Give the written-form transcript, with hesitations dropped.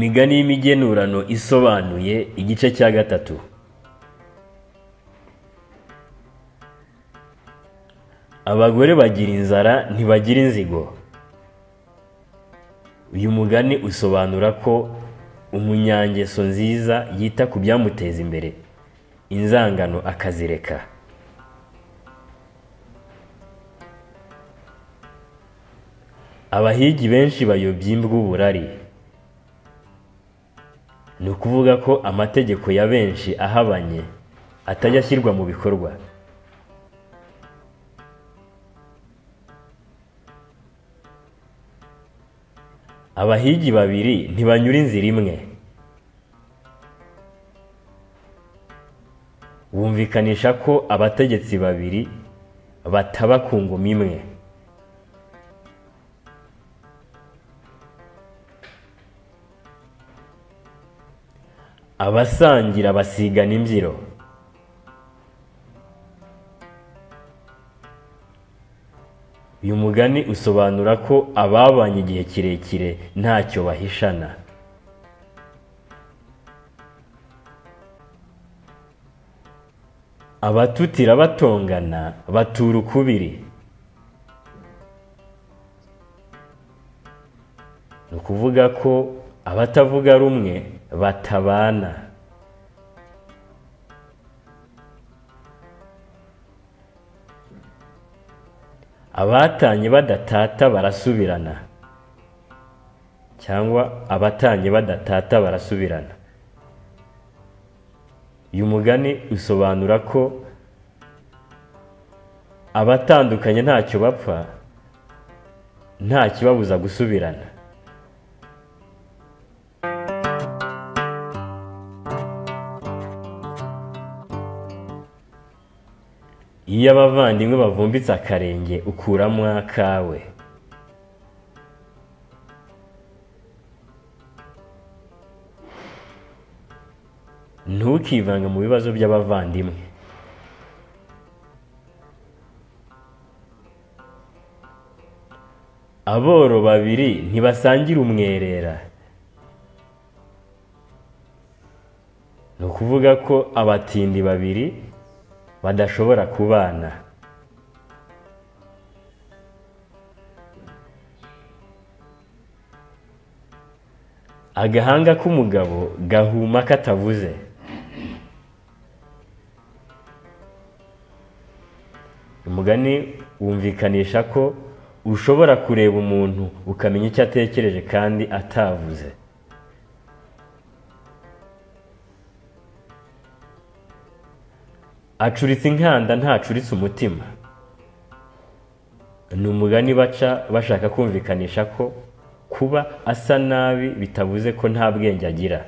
Imigani y'imigenurano isobanuye igice cya gatatu. Abagore bagira inzara ntibagira inzigo. Uyu mugani usobanura ko umunyangeso nziza yita ku byamuteza imbere, inzangano akazireka. Abahigi benshi bayobya imbwa uburari. Ni ukuvuga ko amategeko ya benshi ahabanye atajya ashyirwa mu bikorwa. Abahigi babiri ntibanyura inzira imwe. Bumvikanisha ko abategetsi babiri bataba ku ngoma imwe. Abasangira basigana imbyiro. Uyu mugani usobanura ko ababanye igihe kirekire ntacyo bahishana. Abatutira batongana batura ukubiri. Ni ukuvuga ko abatavuga rumwe batabana. Abatanye badatata barasubirana, cyangwa abatanye badatata barasubirana. Uyu mugani usobanura ko abatandukanye ntacyo bapfa, nta kibabuza gusubirana. Iyo abavandimwe bavumbitse akarenge ukuramo akawe. Ntukivange mu bibazo by'abavandimwe. Aboro babiri ntibasangira umwerera. Ni ukuvuga ko abatindi babiri badashobora kubana. Agahanga k'umugabo gahuma katavuze. Umugani wumvikanisha ko ushobora kureba umuntu ukamenya icyo atekereje kandi atavuze. Acuritse inkanda ntacuritse umutima. Ni umugani baca bashaka kumvikanisha ko kuba asa nabi bitavuze ko nta bwenge agira.